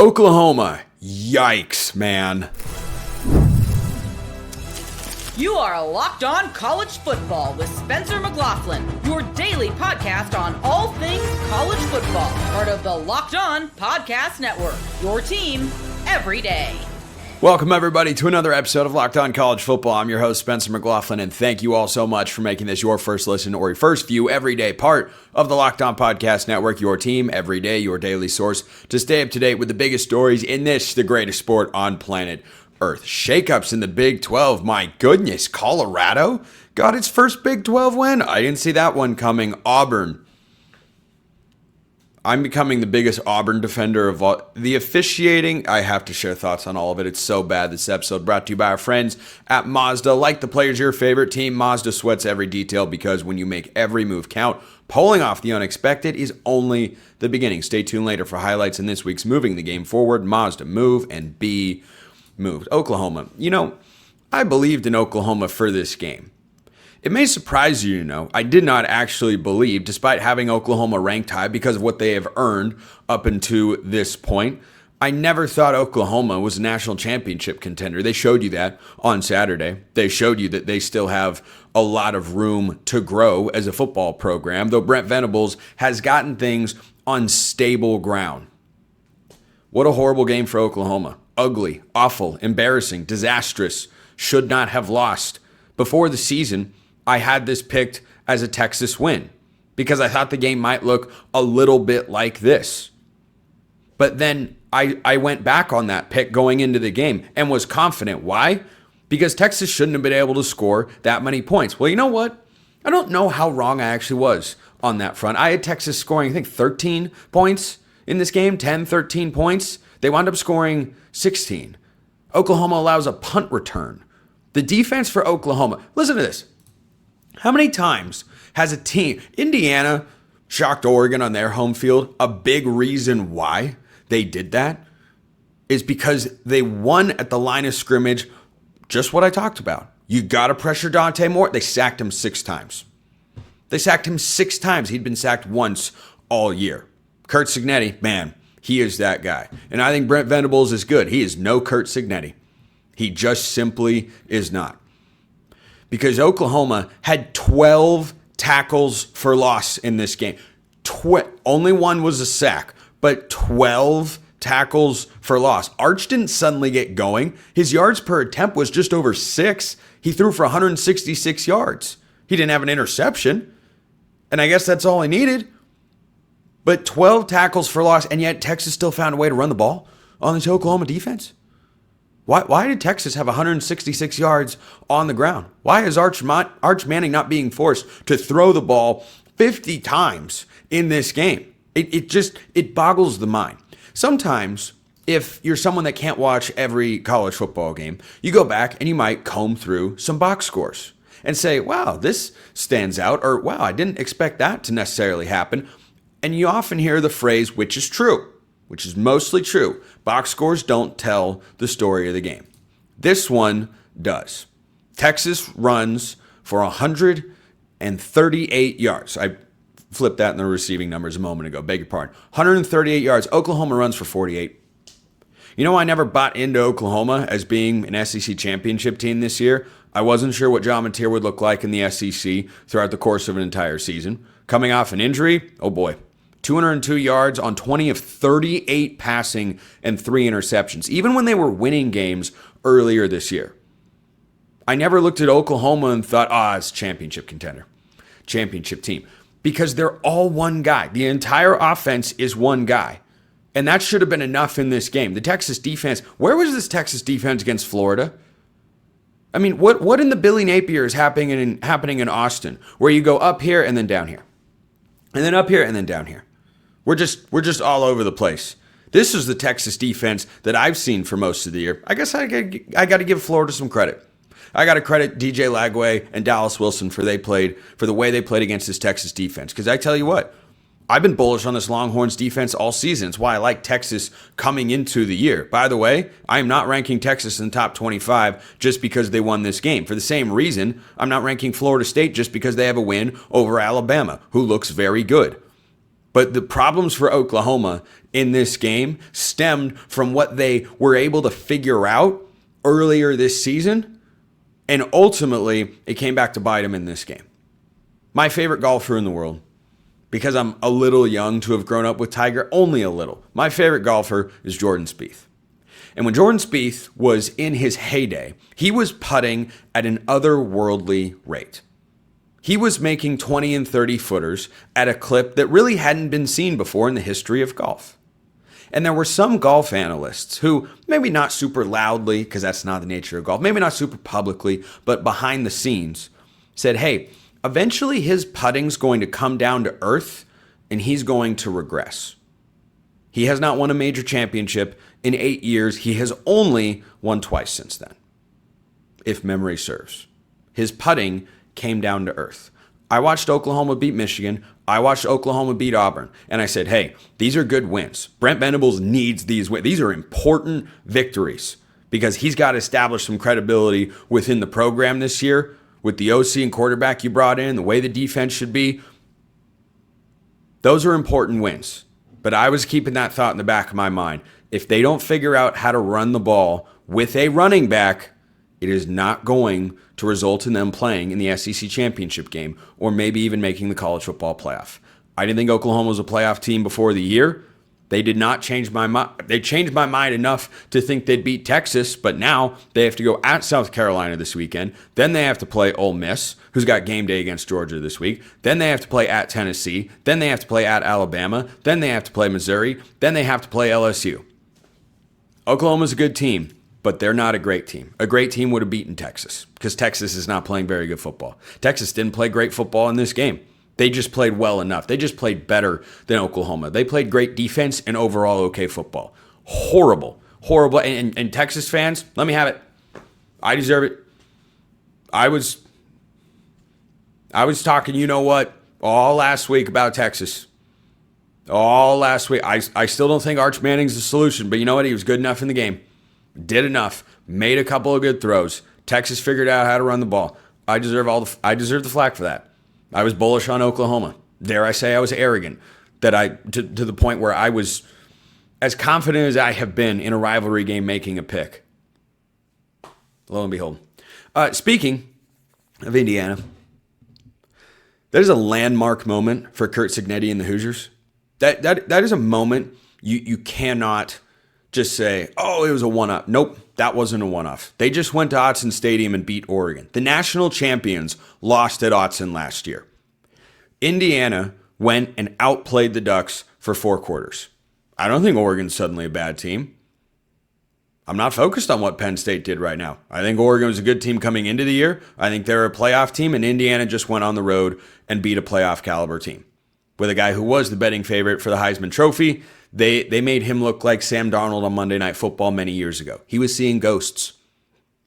Oklahoma. Yikes, man. You are Locked On College Football with Spencer McLaughlin, your daily podcast on all things college football. Part of the Locked On Podcast Network, your team every day. Welcome, everybody, to another episode of Locked On College Football. I'm your host, Spencer McLaughlin, and thank you all so much for making this your first listen or your first view every day, part of the Locked On Podcast Network, your team every day, your daily source to stay up to date with the biggest stories in this, the greatest sport on planet Earth. Shakeups in the Big 12. My goodness, Colorado got its first Big 12 win. I didn't see that one coming. Auburn. I'm becoming the biggest Auburn defender of all. The officiating, I have to share thoughts on all of it. It's so bad. This episode brought to you by our friends at Mazda. Like the players of your favorite team, Mazda sweats every detail because when you make every move count, pulling off the unexpected is only the beginning. Stay tuned later for highlights in this week's Moving the Game Forward. Mazda, move and be moved. Oklahoma. You know, I believed in Oklahoma for this game. It may surprise you to know I did not actually believe, despite having Oklahoma ranked high because of what they have earned up until this point. I never thought Oklahoma was a national championship contender. They showed you that on Saturday. They showed you that they still have a lot of room to grow as a football program, though Brent Venables has gotten things on stable ground. What a horrible game for Oklahoma. Ugly, awful, embarrassing, disastrous. Should not have lost. Before the season, I had this picked as a Texas win because I thought the game might look a little bit like this. But then I went back on that pick going into the game and was confident. Why? Because Texas shouldn't have been able to score that many points. Well, you know what? I don't know how wrong I actually was on that front. I had Texas scoring, I think, 13 points in this game, 10, 13 points. They wound up scoring 16. Oklahoma allows a punt return. The defense for Oklahoma, listen to this. How many times has a team, Indiana shocked Oregon on their home field? A big reason why they did that is because they won at the line of scrimmage, just what I talked about. You got to pressure Dante Moore. They sacked him 6 times. They sacked him 6 times. He'd been sacked once all year. Curt Cignetti, man, he is that guy. And I think Brent Venables is good. He is no Curt Cignetti. He just simply is not. Because Oklahoma had 12 tackles for loss in this game. Only one was a sack, but 12 tackles for loss. Arch didn't suddenly get going. His yards per attempt was just over 6. He threw for 166 yards. He didn't have an interception, and I guess that's all he needed. But 12 tackles for loss, and yet Texas still found a way to run the ball on this Oklahoma defense. Why did Texas have 166 yards on the ground? Why is Arch Manning not being forced to throw the ball 50 times in this game? It boggles the mind. Sometimes, if you're someone that can't watch every college football game, you go back and you might comb through some box scores and say, wow, this stands out, or wow, I didn't expect that to necessarily happen. And you often hear the phrase, which is true, which is mostly true. Box scores don't tell the story of the game. This one does. Texas runs for 138 yards. I flipped that in the receiving numbers a moment ago. Beg your pardon. 138 yards. Oklahoma runs for 48. You know, I never bought into Oklahoma as being an SEC championship team this year. I wasn't sure what John Mateer would look like in the SEC throughout the course of an entire season. Coming off an injury, oh boy. 202 yards on 20 of 38 passing and 3 interceptions, even when they were winning games earlier this year. I never looked at Oklahoma and thought, it's championship contender, championship team, because they're all one guy. The entire offense is one guy, and that should have been enough in this game. The Texas defense, where was this Texas defense against Florida? I mean, what in the Billy Napier is happening in Austin, where you go up here and then down here, and then up here and then down here? We're just all over the place. This is the Texas defense that I've seen for most of the year. I guess I got to give Florida some credit. I got to credit DJ Lagway and Dallas Wilson for the way they played against this Texas defense. Because I tell you what, I've been bullish on this Longhorns defense all season. It's why I like Texas coming into the year. By the way, I am not ranking Texas in the top 25 just because they won this game. For the same reason, I'm not ranking Florida State just because they have a win over Alabama, who looks very good. But the problems for Oklahoma in this game stemmed from what they were able to figure out earlier this season. And ultimately, it came back to bite them in this game. My favorite golfer in the world, because I'm a little young to have grown up with Tiger, only a little. My favorite golfer is Jordan Spieth. And when Jordan Spieth was in his heyday, he was putting at an otherworldly rate. He was making 20 and 30 footers at a clip that really hadn't been seen before in the history of golf. And there were some golf analysts who, maybe not super loudly, because that's not the nature of golf, maybe not super publicly, but behind the scenes, said, hey, eventually his putting's going to come down to earth and he's going to regress. He has not won a major championship in 8 years. He has only won twice since then, if memory serves. His putting came down to earth. I watched Oklahoma beat Michigan. I watched Oklahoma beat Auburn. And I said, hey, these are good wins. Brent Venables needs these wins. These are important victories because he's got to establish some credibility within the program this year with the OC and quarterback you brought in, the way the defense should be. Those are important wins. But I was keeping that thought in the back of my mind. If they don't figure out how to run the ball with a running back, it is not going to result in them playing in the SEC championship game or maybe even making the college football playoff. I didn't think Oklahoma was a playoff team before the year. They did not change my mind. They changed my mind enough to think they'd beat Texas, but now they have to go at South Carolina this weekend. Then they have to play Ole Miss, who's got game day against Georgia this week. Then they have to play at Tennessee. Then they have to play at Alabama. Then they have to play Missouri. Then they have to play LSU. Oklahoma's a good team, but they're not a great team. A great team would have beaten Texas because Texas is not playing very good football. Texas didn't play great football in this game. They just played well enough. They just played better than Oklahoma. They played great defense and overall okay football. Horrible. And Texas fans, let me have it. I deserve it. I was talking, you know what, all last week about Texas. All last week. I still don't think Arch Manning's the solution, but you know what? He was good enough in the game. Did enough. Made a couple of good throws. Texas figured out how to run the ball. I deserve the flack for that. I was bullish on Oklahoma. Dare I say I was arrogant to the point where I was as confident as I have been in a rivalry game making a pick. Lo and behold. Speaking of Indiana, that is a landmark moment for Curt Cignetti and the Hoosiers. That is a moment you cannot just say, oh, it was a one-off. Nope, that wasn't a one-off. They just went to Autzen Stadium and beat Oregon. The national champions lost at Autzen last year. Indiana went and outplayed the Ducks for 4 quarters. I don't think Oregon's suddenly a bad team. I'm not focused on what Penn State did right now. I think Oregon was a good team coming into the year. I think they're a playoff team, and Indiana just went on the road and beat a playoff caliber team. With a guy who was the betting favorite for the Heisman Trophy, they made him look like Sam Darnold on Monday Night Football many years ago. He was seeing ghosts.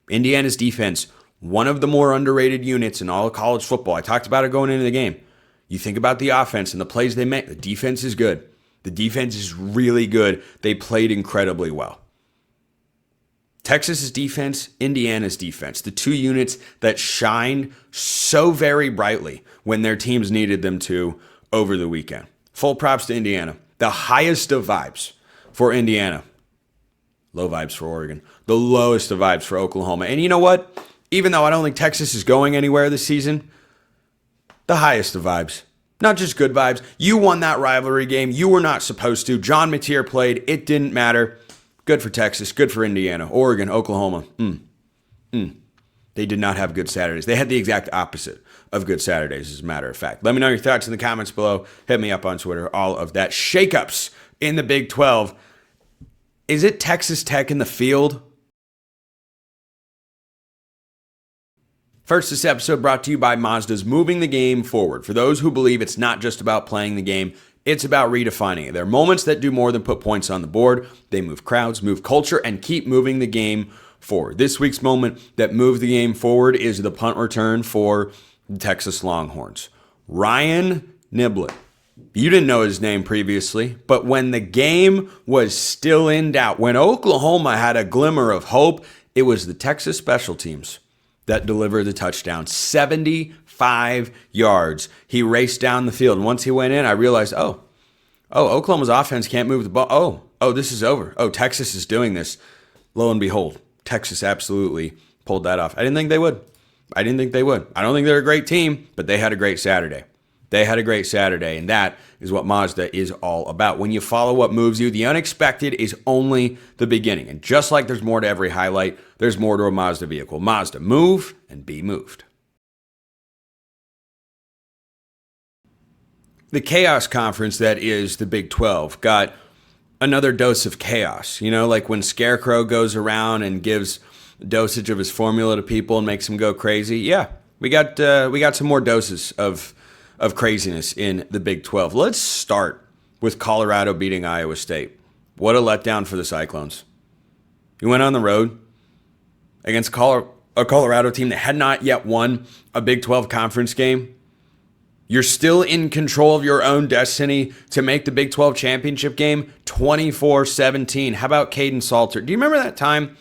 Indiana's defense, one of the more underrated units in all of college football. I talked about it going into the game. You think about the offense and the plays they make. The defense is good. The defense is really good. They played incredibly well. Texas's defense, Indiana's defense, the two units that shined so very brightly when their teams needed them to over the weekend. Full props to Indiana. The highest of vibes for Indiana. Low vibes for Oregon. The lowest of vibes for Oklahoma. And you know what? Even though I don't think Texas is going anywhere this season, the highest of vibes. Not just good vibes. You won that rivalry game. You were not supposed to. John Mateer played. It didn't matter. Good for Texas. Good for Indiana. Oregon, Oklahoma. They did not have good Saturdays. They had the exact opposite of good Saturdays, as a matter of fact. Let me know your thoughts in the comments below. Hit me up on Twitter. All of that. Shakeups in the Big 12. Is it Texas Tech in the field? First, this episode brought to you by Mazda's Moving the Game Forward. For those who believe it's not just about playing the game, it's about redefining it. There are moments that do more than put points on the board. They move crowds, move culture, and keep moving the game forward. This week's moment that moved the game forward is the punt return for the Texas Longhorns. Ryan Niblett. You didn't know his name previously, but when the game was still in doubt, when Oklahoma had a glimmer of hope, it was the Texas special teams that delivered the touchdown. 75 yards. He raced down the field. And once he went in, I realized, oh, Oh, Oklahoma's offense can't move the ball. Oh, this is over. Oh, Texas is doing this. Lo and behold, Texas absolutely pulled that off. I didn't think they would. I don't think they're a great team, but they had a great Saturday. And that is what Mazda is all about. When you follow what moves you, the unexpected is only the beginning. And just like there's more to every highlight, there's more to a Mazda vehicle. Mazda, move and be moved. The chaos conference that is the Big 12 got another dose of chaos. You know, like when Scarecrow goes around and gives dosage of his formula to people and makes them go crazy. Yeah, we got some more doses of craziness in the Big 12. Let's start with Colorado beating Iowa State. What a letdown for the Cyclones. You went on the road against a Colorado team that had not yet won a Big 12 conference game. You're still in control of your own destiny to make the Big 12 championship game 24-17. How about Caden Salter? Do you remember that time?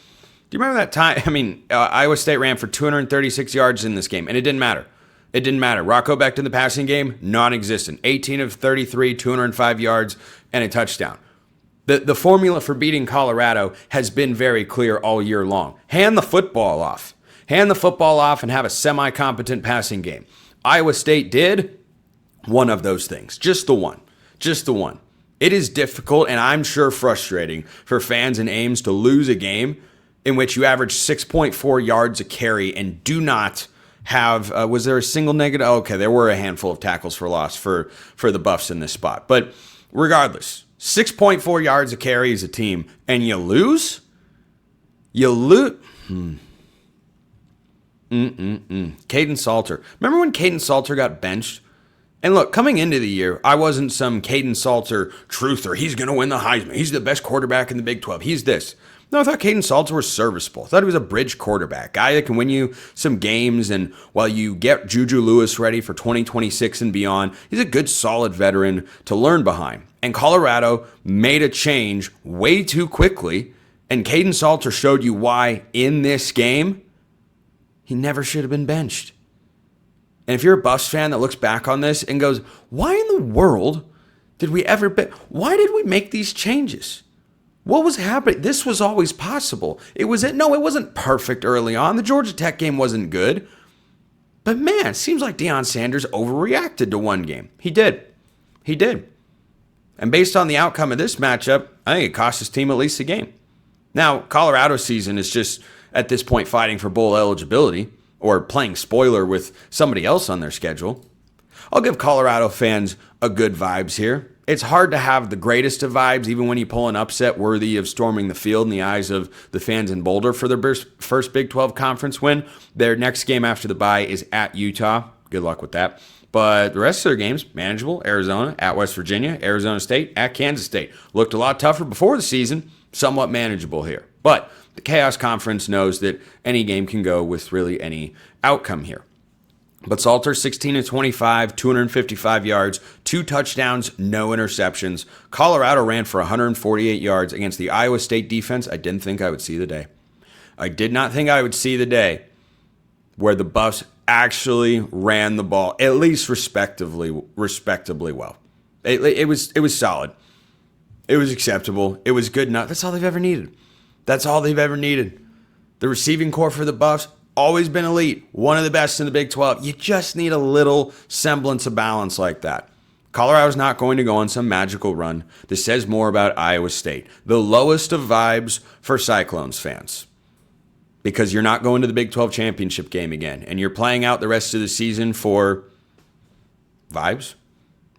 I mean, Iowa State ran for 236 yards in this game, and it didn't matter. Rocco Becht in the passing game, non-existent. 18 of 33, 205 yards, and a touchdown. The formula for beating Colorado has been very clear all year long. Hand the football off. And have a semi-competent passing game. Iowa State did one of those things. Just the one. It is difficult and I'm sure frustrating for fans in Ames to lose a game in which you average 6.4 yards a carry and do not have, was there a single negative? Oh, okay, there were a handful of tackles for loss for the Buffs in this spot. But regardless, 6.4 yards a carry as a team and you lose? Caden Salter. Remember when Caden Salter got benched? And look, coming into the year, I wasn't some Caden Salter truther. He's going to win the Heisman. He's the best quarterback in the Big 12. He's this. No, I thought Caden Salter was serviceable. I thought he was a bridge quarterback, guy that can win you some games. And while you get Juju Lewis ready for 2026 and beyond, he's a good, solid veteran to learn behind. And Colorado made a change way too quickly. And Caden Salter showed you why in this game he never should have been benched. And if you're a Buffs fan that looks back on this and goes, why in the world did we ever why did we make these changes? What was happening? This was always possible. It wasn't perfect early on. The Georgia Tech game wasn't good. But man, it seems like Deion Sanders overreacted to one game. He did. And based on the outcome of this matchup, I think it cost his team at least a game. Now, Colorado's season is just, at this point, fighting for bowl eligibility or playing spoiler with somebody else on their schedule. I'll give Colorado fans a good vibes here. It's hard to have the greatest of vibes, even when you pull an upset worthy of storming the field in the eyes of the fans in Boulder for their first Big 12 conference win. Their next game after the bye is at Utah. Good luck with that. But the rest of their games, manageable. Arizona, at West Virginia, Arizona State, at Kansas State. Looked a lot tougher before the season, somewhat manageable here. But the Chaos Conference knows that any game can go with really any outcome here. But Salter, 16 of 25, 255 yards, 2 touchdowns, no interceptions. Colorado ran for 148 yards against the Iowa State defense. I didn't think I would see the day. I did not think I would see the day where the Buffs actually ran the ball, at least respectably well. It was solid. It was acceptable. It was good enough. That's all they've ever needed. The receiving core for the Buffs, always been elite. One of the best in the Big 12. You just need a little semblance of balance like that. Colorado's not going to go on some magical run. This says more about Iowa State. The lowest of vibes for Cyclones fans. Because you're not going to the Big 12 championship game again. And you're playing out the rest of the season for vibes.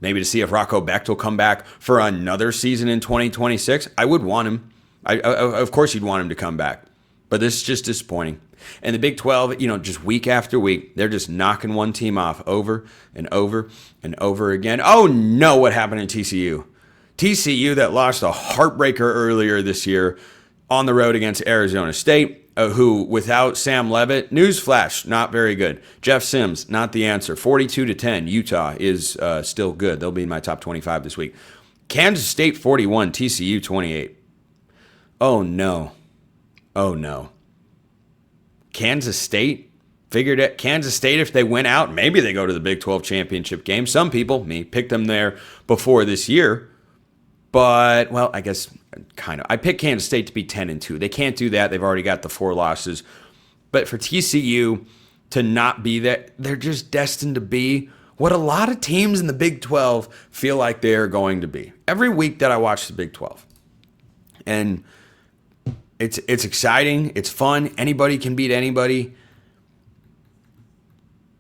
Maybe to see if Rocco Becht will come back for another season in 2026. I would want him. Of course you'd want him to come back. But this is just disappointing. And the Big 12, just week after week, they're just knocking one team off over and over and over again. Oh no, what happened in TCU? TCU that lost a heartbreaker earlier this year on the road against Arizona State, who without Sam Levitt, newsflash, not very good. Jeff Sims, not the answer. 42-10, Utah is still good. They'll be in my top 25 this week. Kansas State 41, TCU 28. Oh no. Kansas State? Figured it. Kansas State, if they win out, maybe they go to the Big 12 championship game. Some people, me, picked them there before this year. But, well, I guess kind of. I picked Kansas State to be 10-2. They can't do that. They've already got the 4 losses. But for TCU to not be that, they're just destined to be what a lot of teams in the Big 12 feel like they're going to be. Every week that I watch the Big 12. And it's exciting. It's fun. Anybody can beat anybody.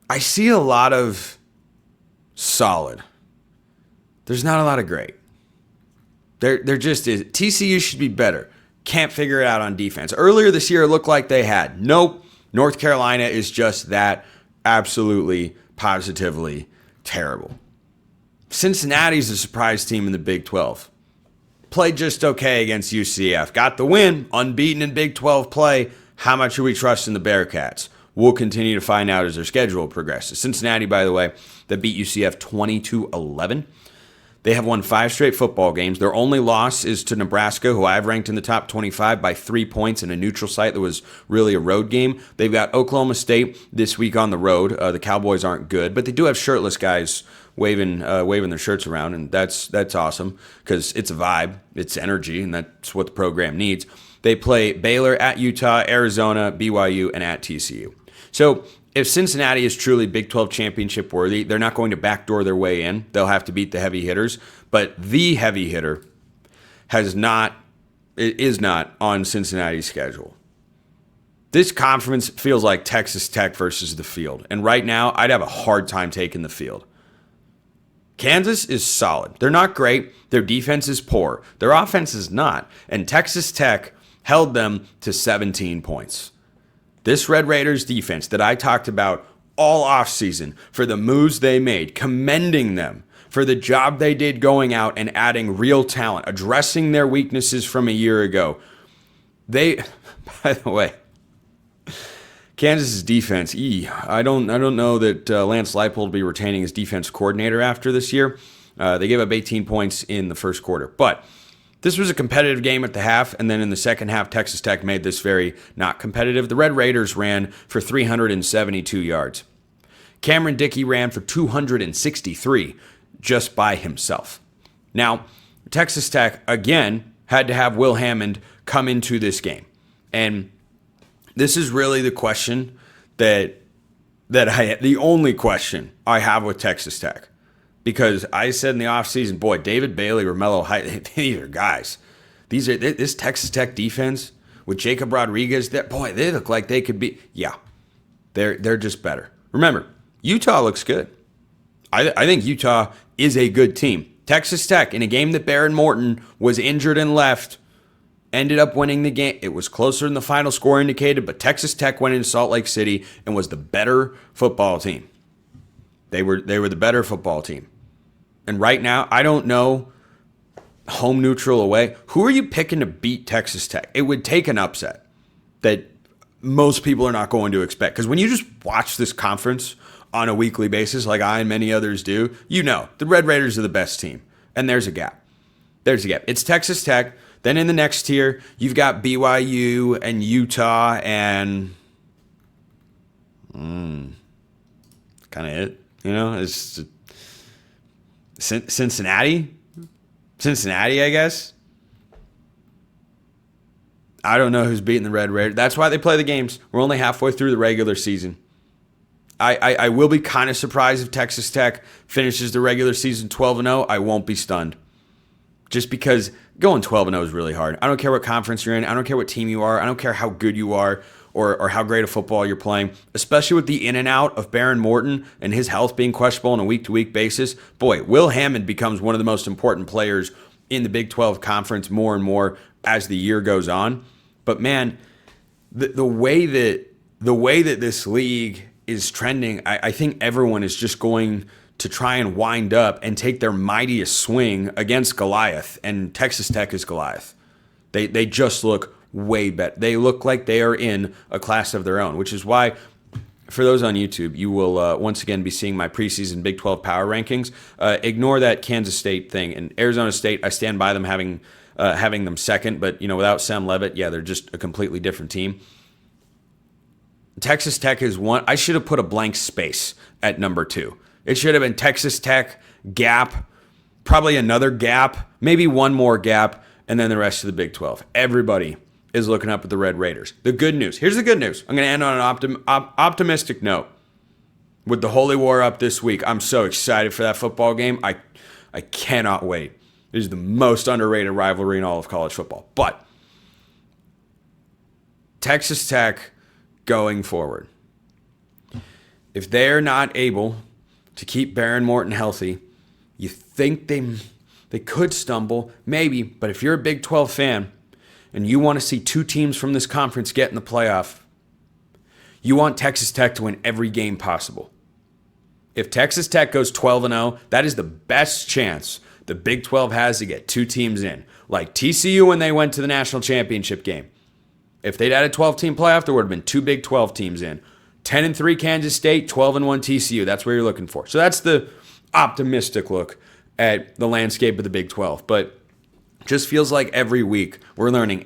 I see a lot of solid. There's not a lot of great. There just is. TCU should be better. Can't figure it out on defense. Earlier this year, it looked like they had. Nope. North Carolina is just that absolutely, positively terrible. Cincinnati's a surprise team in the Big 12. Played just okay against UCF. Got the win. Unbeaten in Big 12 play. How much do we trust in the Bearcats? We'll continue to find out as their schedule progresses. Cincinnati, by the way, that beat UCF 20-11. They have won 5 straight football games. Their only loss is to Nebraska, who I've ranked in the top 25 by 3 points in a neutral site that was really a road game. They've got Oklahoma State this week on the road. The Cowboys aren't good, but they do have shirtless guys waving their shirts around, and that's awesome because it's a vibe, it's energy, and that's what the program needs. They play Baylor, at Utah, Arizona, BYU, and at TCU. So if Cincinnati is truly Big 12 championship worthy, they're not going to backdoor their way in. They'll have to beat the heavy hitters. But the heavy hitter is not on Cincinnati's schedule. This conference feels like Texas Tech versus the field. And right now, I'd have a hard time taking the field. Kansas is solid. They're not great. Their defense is poor. Their offense is not. And Texas Tech held them to 17 points. This Red Raiders defense that I talked about all offseason for the moves they made, commending them for the job they did going out and adding real talent, addressing their weaknesses from a year ago. By the way, Kansas's defense, I don't know that Lance Leipold will be retaining his defense coordinator after this year. They gave up 18 points in the first quarter, but this was a competitive game at the half, and then in the second half, Texas Tech made this very not competitive. The Red Raiders ran for 372 yards. Cameron Dickey ran for 263 just by himself. Now, Texas Tech, again, had to have Will Hammond come into this game. And this is really the question the only question I have with Texas Tech. Because I said in the offseason, boy, David Bailey, Romello Height, these are guys. This Texas Tech defense with Jacob Rodriguez, they look like they could be. Yeah, they're just better. Remember, Utah looks good. I think Utah is a good team. Texas Tech, in a game that Baron Morton was injured and left, ended up winning the game. It was closer than the final score indicated, but Texas Tech went into Salt Lake City and was the better football team. They were the better football team. And right now, I don't know, home, neutral, away, who are you picking to beat Texas Tech? It would take an upset that most people are not going to expect. Because when you just watch this conference on a weekly basis, like I and many others do, you know the Red Raiders are the best team. And there's a gap. It's Texas Tech. Then in the next tier, you've got BYU and Utah and kind of it. You know, it's Cincinnati, I guess. I don't know who's beating the Red Raiders. That's why they play the games. We're only halfway through the regular season. I will be kind of surprised if Texas Tech finishes the regular season 12-0. I won't be stunned. Just because going 12-0 is really hard. I don't care what conference you're in. I don't care what team you are. I don't care how good you are. Or how great a football you're playing, especially with the in and out of Baron Morton and his health being questionable on a week-to-week basis. Boy, Will Hammond becomes one of the most important players in the Big 12 conference more and more as the year goes on. But man, the way that this league is trending, I think everyone is just going to try and wind up and take their mightiest swing against Goliath, and Texas Tech is Goliath. They just look way better. They look like they are in a class of their own, which is why, for those on YouTube, you will once again be seeing my preseason Big 12 power rankings. Ignore that Kansas State thing. And Arizona State, I stand by them having them second, but without Sam Levitt, yeah, they're just a completely different team. Texas Tech is one. I should have put a blank space at number 2. It should have been Texas Tech, Gap, probably another gap, maybe one more gap, and then the rest of the Big 12. Everybody is looking up at the Red Raiders. The good news. Here's the good news. I'm going to end on an optimistic note. With the Holy War up this week, I'm so excited for that football game. I cannot wait. It is the most underrated rivalry in all of college football. But Texas Tech going forward, if they're not able to keep Baron Morton healthy, you think they could stumble, maybe. But if you're a Big 12 fan and you want to see two teams from this conference get in the playoff, you want Texas Tech to win every game possible. If Texas Tech goes 12-0, that is the best chance the Big 12 has to get two teams in. Like TCU when they went to the national championship game. If they'd had a 12-team playoff, there would have been two Big 12 teams in. 10-3 Kansas State, 12-1 TCU. That's where you're looking for. So that's the optimistic look at the landscape of the Big 12. But just feels like every week we're learning,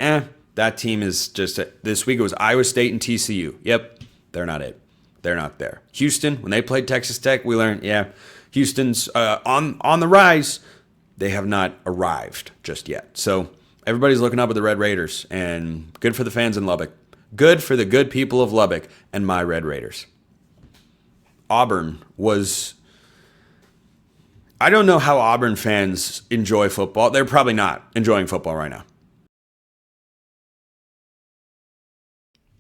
that team is just, this week it was Iowa State and TCU. Yep, they're not it. They're not there. Houston, when they played Texas Tech, we learned, Houston's on the rise. They have not arrived just yet. So everybody's looking up at the Red Raiders, and good for the fans in Lubbock. Good for the good people of Lubbock and my Red Raiders. Auburn was... I don't know how Auburn fans enjoy football. They're probably not enjoying football right now.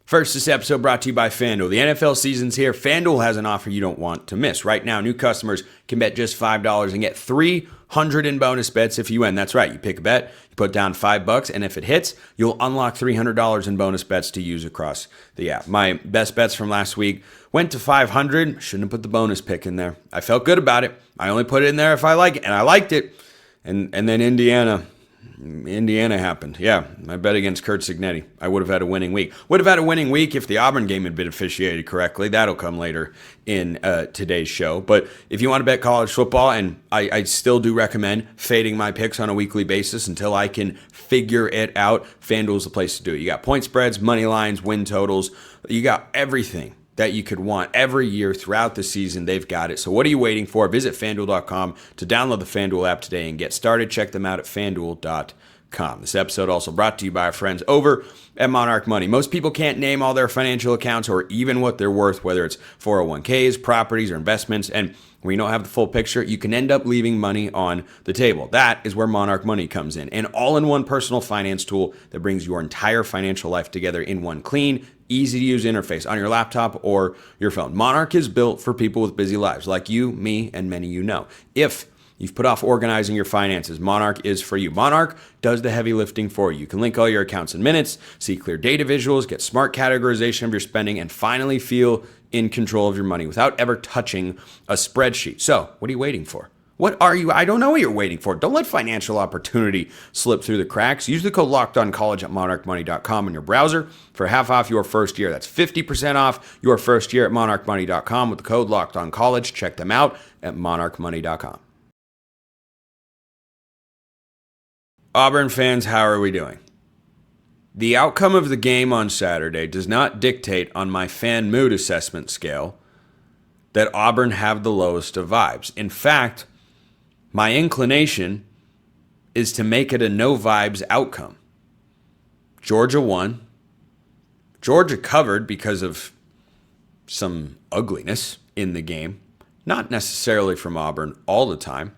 First, this episode brought to you by FanDuel. The NFL season's here. FanDuel has an offer you don't want to miss. Right now, new customers can bet just $5 and get $300 in bonus bets if you win. That's right. You pick a bet, you put down $5, and if it hits, you'll unlock $300 in bonus bets to use across the app. My best bets from last week went to $500. Shouldn't have put the bonus pick in there. I felt good about it. I only put it in there if I like it, and I liked it. And then Indiana happened. Yeah, I bet against Kurt Signetti. I would have had a winning week. Would have had a winning week if the Auburn game had been officiated correctly. That'll come later in today's show. But if you want to bet college football, and I still do recommend fading my picks on a weekly basis until I can figure it out, FanDuel's the place to do it. You got point spreads, money lines, win totals. You got everything that you could want every year throughout the season. They've got it. So what are you waiting for? Visit FanDuel.com to download the FanDuel app today and get started. Check them out at FanDuel.com. This episode also brought to you by our friends over at Monarch Money. Most people can't name all their financial accounts or even what they're worth, whether it's 401ks, properties, or investments. And when you don't have the full picture, you can end up leaving money on the table. That is where Monarch Money comes in. An all-in-one personal finance tool that brings your entire financial life together in one clean, easy-to-use interface on your laptop or your phone. Monarch is built for people with busy lives like you, me, and many you know. If you've put off organizing your finances, Monarch is for you. Monarch does the heavy lifting for you. You can link all your accounts in minutes, see clear data visuals, get smart categorization of your spending, and finally feel in control of your money without ever touching a spreadsheet. So, what are you waiting for? I don't know what you're waiting for. Don't let financial opportunity slip through the cracks. Use the code LOCKEDONCollege at monarchmoney.com in your browser for half off your first year. That's 50% off your first year at monarchmoney.com with the code LOCKEDONCollege. Check them out at monarchmoney.com. Auburn fans, how are we doing? The outcome of the game on Saturday does not dictate on my fan mood assessment scale that Auburn have the lowest of vibes. In fact, my inclination is to make it a no vibes outcome. Georgia won. Georgia covered because of some ugliness in the game. Not necessarily from Auburn all the time,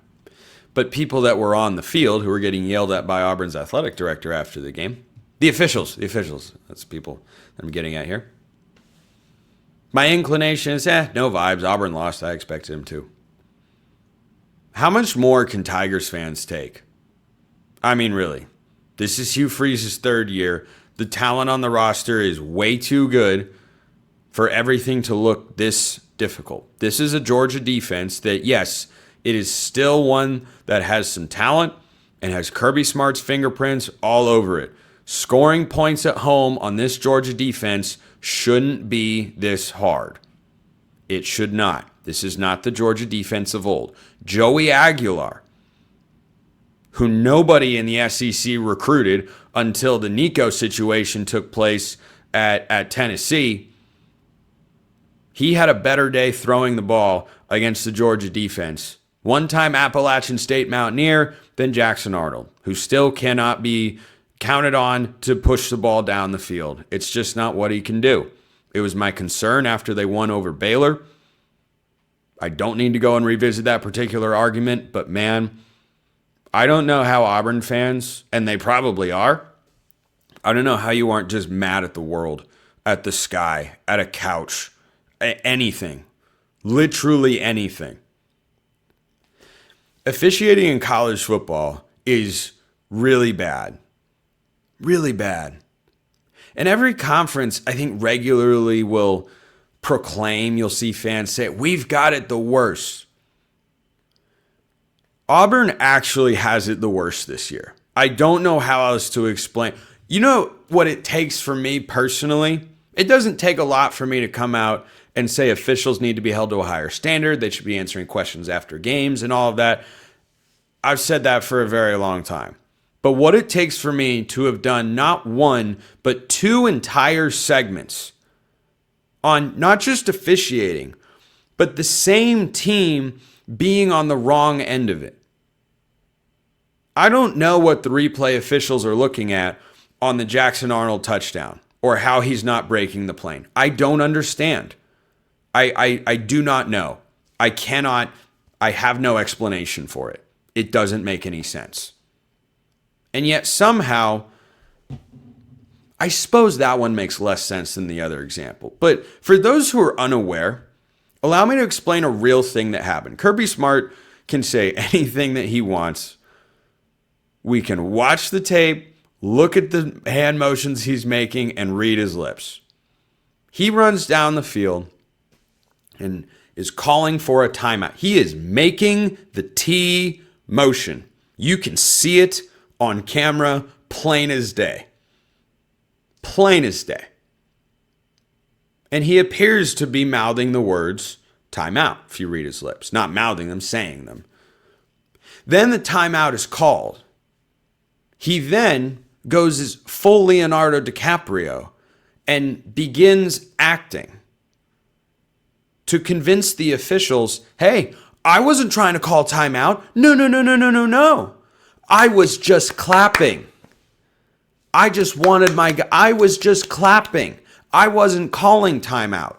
but people that were on the field who were getting yelled at by Auburn's athletic director after the game. The officials. That's people that I'm getting at here. My inclination is, no vibes. Auburn lost. I expected him to. How much more can Tigers fans take? I mean, really. This is Hugh Freeze's third year. The talent on the roster is way too good for everything to look this difficult. This is a Georgia defense that, yes, it is still one that has some talent and has Kirby Smart's fingerprints all over it. Scoring points at home on this Georgia defense shouldn't be this hard. It should not. This is not the Georgia defense of old. Joey Aguilar, who nobody in the SEC recruited until the Nico situation took place at Tennessee, he had a better day throwing the ball against the Georgia defense One-time Appalachian State Mountaineer, then Jackson Arnold, who still cannot be counted on to push the ball down the field. It's just not what he can do. It was my concern after they won over Baylor. I don't need to go and revisit that particular argument, but man, I don't know how Auburn fans, and they probably are, I don't know how you aren't just mad at the world, at the sky, at a couch, anything. Literally anything. Officiating in college football is really bad. Really bad. And every conference, I think, regularly will proclaim, you'll see fans say, we've got it the worst. Auburn actually has it the worst this year. I don't know how else to explain. You know what it takes for me personally? It doesn't take a lot for me to come out and say officials need to be held to a higher standard. They should be answering questions after games and all of that. I've said that for a very long time. But what it takes for me to have done not one, but two entire segments on not just officiating, but the same team being on the wrong end of it. I don't know what the replay officials are looking at on the Jackson Arnold touchdown or how he's not breaking the plane. I don't understand. I do not know. I have no explanation for it. It doesn't make any sense. And yet somehow, I suppose that one makes less sense than the other example. But for those who are unaware, allow me to explain a real thing that happened. Kirby Smart can say anything that he wants. We can watch the tape, look at the hand motions he's making, and read his lips. He runs down the field and is calling for a timeout. He is making the T motion. You can see it on camera, plain as day. Plain as day. And he appears to be mouthing the words timeout, if you read his lips. Not mouthing them, saying them. Then the timeout is called. He then goes as full Leonardo DiCaprio and begins acting to convince the officials, hey, I wasn't trying to call timeout. No. I was just clapping. I was just clapping. I wasn't calling timeout.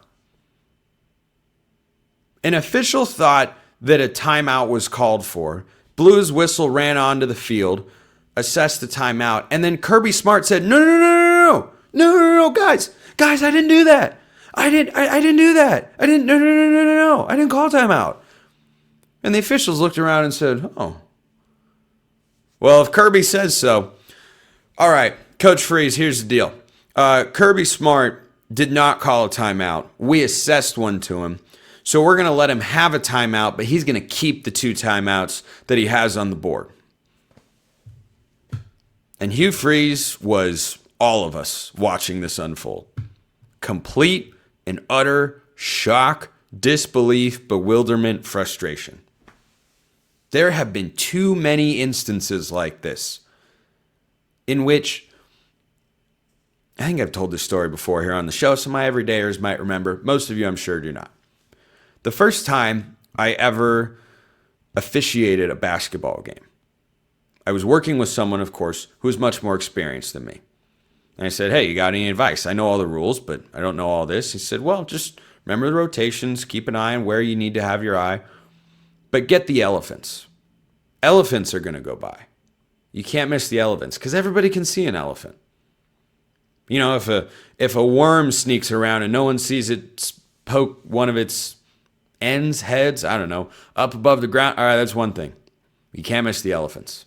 An official thought that a timeout was called for, blew his whistle, ran onto the field, assessed the timeout, and then Kirby Smart said, no, guys, I didn't do that. I didn't do that. I didn't call timeout. And the officials looked around and said, oh. Well, if Kirby says so. All right, Coach Freeze, here's the deal. Kirby Smart did not call a timeout. We assessed one to him. So we're going to let him have a timeout, but he's going to keep the 2 timeouts that he has on the board. And Hugh Freeze was all of us watching this unfold. Complete and utter shock, disbelief, bewilderment, frustration. There have been too many instances like this in which, I think I've told this story before here on the show, so my everydayers might remember. Most of you, I'm sure, do not. The first time I ever officiated a basketball game, I was working with someone, of course, who was much more experienced than me. And I said, hey, you got any advice? I know all the rules, but I don't know all this. He said, well, just remember the rotations, keep an eye on where you need to have your eye. But get the elephants. Elephants are going to go by. You can't miss the elephants because everybody can see an elephant. You know, if a worm sneaks around and no one sees it poke one of its heads, I don't know, up above the ground, all right, that's one thing. You can't miss the elephants.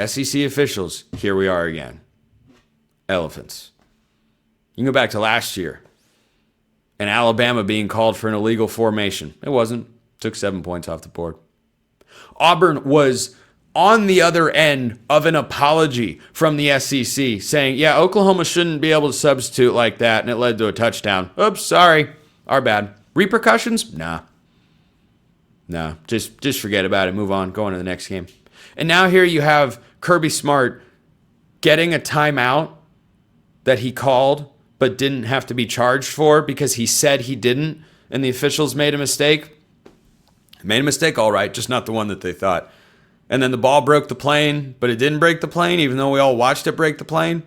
SEC officials, here we are again. Elephants. You can go back to last year and Alabama being called for an illegal formation. It wasn't. Took 7 points off the board. Auburn was on the other end of an apology from the SEC saying, yeah, Oklahoma shouldn't be able to substitute like that, and it led to a touchdown. Oops, sorry. Our bad. Repercussions? Nah. Just forget about it. Move on. Go on to the next game. And now here you have Kirby Smart getting a timeout that he called but didn't have to be charged for because he said he didn't, and the officials made a mistake. Made a mistake, all right, just not the one that they thought. And then the ball broke the plane, but it didn't break the plane, even though we all watched it break the plane.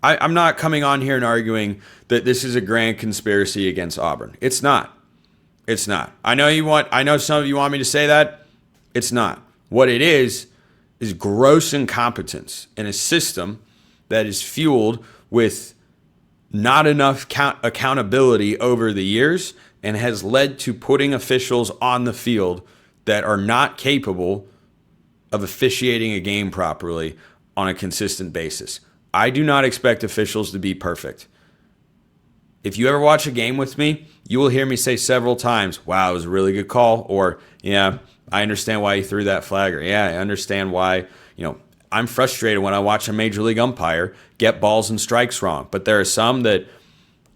I'm not coming on here and arguing that this is a grand conspiracy against Auburn. It's not. It's not. I know some of you want me to say that. It's not. What it is gross incompetence in a system that is fueled with not enough accountability over the years and has led to putting officials on the field that are not capable of officiating a game properly on a consistent basis. I do not expect officials to be perfect. If you ever watch a game with me, you will hear me say several times, wow, it was a really good call, or yeah, I understand why you threw that flag, or yeah, I understand why, I'm frustrated when I watch a major league umpire get balls and strikes wrong. But there are some that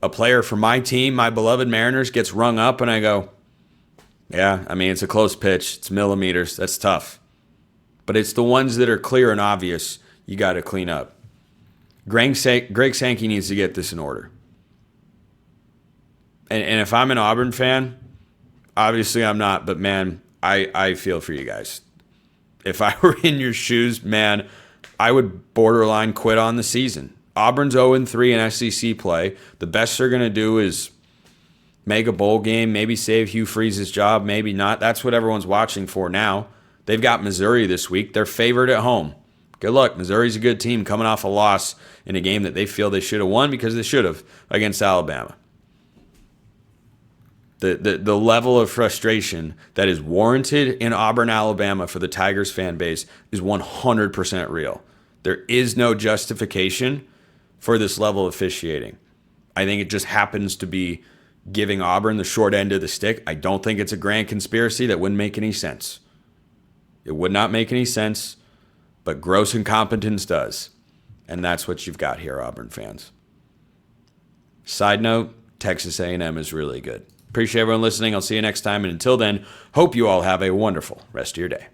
a player from my team, my beloved Mariners, gets rung up and I go, yeah, it's a close pitch. It's millimeters. That's tough. But it's the ones that are clear and obvious you got to clean up. Greg Sankey needs to get this in order. And if I'm an Auburn fan, obviously I'm not, but man, I feel for you guys. If I were in your shoes, man, I would borderline quit on the season. Auburn's 0-3 in SEC play. The best they're going to do is make a bowl game, maybe save Hugh Freeze's job, maybe not. That's what everyone's watching for now. They've got Missouri this week. They're favored at home. Good luck. Missouri's a good team coming off a loss in a game that they feel they should have won because they should have against Alabama. The level of frustration that is warranted in Auburn, Alabama for the Tigers fan base is 100% real. There is no justification for this level of officiating. I think it just happens to be giving Auburn the short end of the stick. I don't think it's a grand conspiracy. That wouldn't make any sense. It would not make any sense, but gross incompetence does. And that's what you've got here, Auburn fans. Side note, Texas A&M is really good. Appreciate everyone listening. I'll see you next time. And until then, hope you all have a wonderful rest of your day.